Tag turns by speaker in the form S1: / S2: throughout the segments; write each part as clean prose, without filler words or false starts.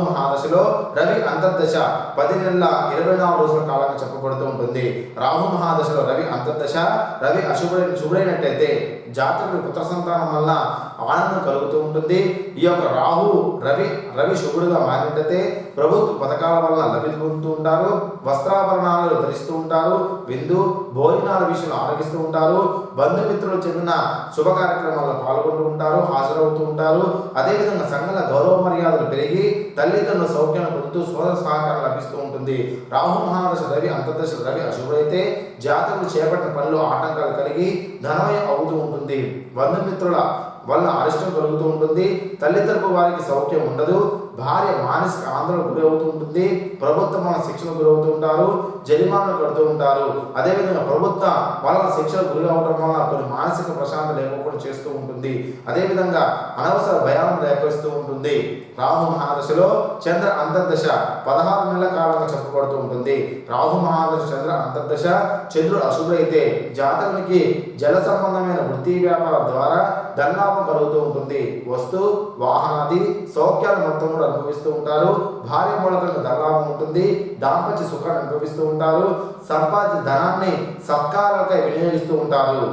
S1: మహాదశలో రవి అంతర్దశ 10 నెలల 24 రోజుల కాలంగా చెప్పబడుతూ ఉంటుంది. రాహు మహాదశలో రవి అంతర్దశ రవి శుభుడైనట్టయితే జాతకుడి పుత్ర సంతానం వల్ల ఆనందం కలుగుతూ ఉంటుంది. ఈ యొక్క రాహు రవి శుభుడుగా మారినట్టయితే ప్రభుత్వ పథకాల వల్ల లబ్ధి పొందుతూ ఉంటారు. వస్త్రాభరణాలు ధరిస్తూ ఉంటారు. విందు భోజనాల విషయంలో ఆరోగిస్తూ ఉంటారు. బంధుమిత్రులు చెందిన శుభ కార్యక్రమాల్లో పాల్గొంటూ ఉంటారు, హాజరవుతూ ఉంటారు. అదేవిధంగా సంఘాల గౌరవ మర్యాదలు పెరిగి తల్లిదండ్రుల సౌఖ్యాన్ని పొందుతూ సోదర సహకారం లభిస్తూ ఉంటుంది. రాహు మహాదశ రవి అంతర్దశ రవి అశుభుడైతే జాతకులు చేపట్టిన పనిలో ఆటంకాలు కలిగి ధనమయం అవుతూ ఉంటుంది. బంధుమిత్రుల వల్ల అరిష్టం కలుగుతూ ఉంటుంది. తల్లిదండ్రుల వారికి సౌఖ్యం ఉండదు. భార్య మానసిక ఆందోళన గురి అవుతూ ఉంటుంది. ప్రభుత్వం వల్ల శిక్షణ గురవుతూ ఉంటారు, జరిమానాలు కడుతూ ఉంటారు. అదేవిధంగా ప్రభుత్వ వల్ల శిక్షణ గురి అవడం వల్ల కొన్ని మానసిక ప్రశాంతత లేకపోవడం చేస్తూ ఉంటుంది. అదేవిధంగా అనవసర భయాలను రేపరుస్తూ ఉంటుంది. రాహు మహాదశలో చంద్ర అంతర్దశ 16 నెలల కాలంగా చెప్పబడుతూ ఉంటుంది. రాహు మహాదశ చంద్ర అంతర్దశ చంద్రుడు అశుభుడైతే జాతకునికి జల సంబంధమైన వృత్తి వ్యాపారం ద్వారా ధనలాభం కలుగుతూ ఉంటుంది. వస్తు వాహనాది సౌఖ్యాలు మొత్తం కూడా అనుభవిస్తూ ఉంటారు. భార్య మూలకంగా ధనలాభం ఉంటుంది. దాంపత్య సుఖాన్ని అనుభవిస్తూ ఉంటారు. సంపాదించిన ధనాన్ని సత్కారాలకై వినియోగిస్తూ ఉంటారు.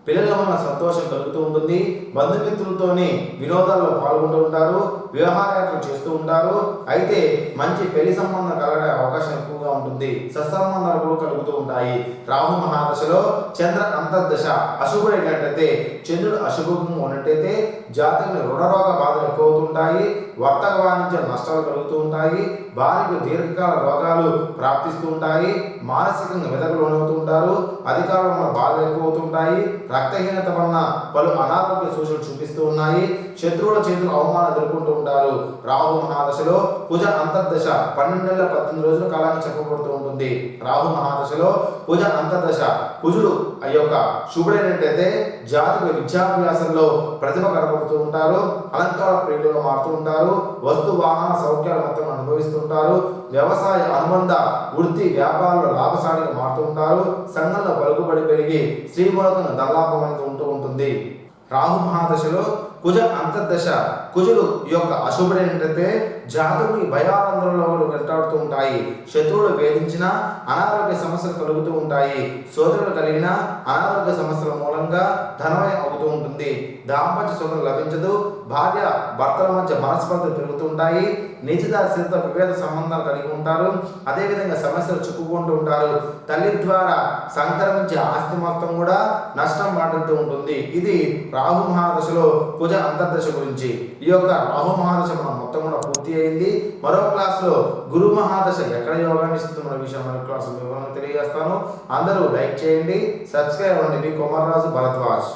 S1: పిల్లల వలన సంతోషం కలుగుతూ ఉంటుంది. బంధుమిత్రులతోని వినోదాల్లో పాల్గొంటూ ఉంటారు. వివాహయాత్రలు చేస్తూ ఉంటారు. అయితే మంచి పెళ్లి సంబంధం కలగడే అవకాశం ఎక్కువగా ఉంటుంది. సత్సంబంధాలు కూడా కలుగుతూ ఉంటాయి. రాహు మహాదశలో చంద్ర అంతర్దశ అశుభుడైనట్టయితే చంద్రుడు అశుభంగా ఉన్నట్టయితే జాతకుని రుణరోగ బాధలు ఎక్కువ అవుతుంటాయి. వర్తక వాణిజ్య నష్టాలు కలుగుతూ ఉంటాయి. భార్యకు దీర్ఘకాల రోగాలు ప్రాప్తిస్తూ ఉంటాయి. మానసికంగా మెదడు లోనవుతూ ఉంటారు. అధికారుల వల్ల బాధలు ఎక్కువ అవుతుంటాయి. రక్తహీనత వలన పలు అనారోగ్య సూచనలు చూపిస్తూ ఉన్నాయి. శత్రువుల చేతులు అవమానం ఎదుర్కొంటూ ఉంటారు. రాహు మహాదశలో కుజ అంతర్దశ 12 నెలల 18 రోజుల కాలాన్ని చెప్పబడుతూ ఉంటుంది. రాహు మహాదశలో కుజ అంతర్దశ కుజుడు ఆ యొక్క శుభుడైనట్టయితే జాతకుల విద్యాభ్యాసంలో ప్రతిభ కనబడుతూ ఉంటారు. అలంకార ప్రియులుగా మారుతూ ఉంటారు. వస్తు వాహన సౌఖ్యాలు మొత్తం అనుభవిస్తుంటారు. వ్యవసాయ అనుబంధ వృత్తి వ్యాపారంలో లాభసాటిగా మారుతూ ఉంటారు. సంఘంలో పలుకుబడి పెరిగి స్త్రీ మూలకంగా ధనలాభం అనేది ఉంటూ ఉంటుంది. రాహు మహాదశలో కుజ అంతర్దశ కుజుడు ఈ యొక్క అశుభుడైనట్టయితే జాతకుడికి భయాందోళనలో వెంటాడుతూ ఉంటాయి. శత్రువులు వేధించిన అనారోగ్య సమస్యలు కలుగుతూ ఉంటాయి. సోదరులు కలిగిన అనారోగ్య సమస్యల మూలంగా ధనమయం అవుతూ ఉంటుంది. దాంపత్య సుఖం లభించదు. భార్య భర్తల మధ్య మనస్పర్ధలు పెరుగుతూ ఉంటాయి. నిశ్చితార్థ విభేద సంబంధాలు కలిగి ఉంటారు. అదేవిధంగా సమస్యలు చిక్కుకుంటూ ఉంటారు. తల్లి ద్వారా సంక్రమించే ఆస్తి మొత్తం కూడా నష్టం వాటిల్తూ ఉంటుంది. ఇది రాహు మహాదశలో కుజ అంతర్దశ గురించి. ఈ యొక్క రాహు మహాదశ మనం మొత్తం కూడా పూర్తి అయింది. మరో క్లాస్లో గురు మహాదశ ఎక్కడ యోగాన్ని ఇస్తుంది మన విషయం మరో క్లాసులో వివరంగా తెలియజేస్తాను. అందరూ లైక్ చేయండి, సబ్స్క్రైబ్ అవ్వండి. మీ కొమర్రాజు భరద్వాజ్.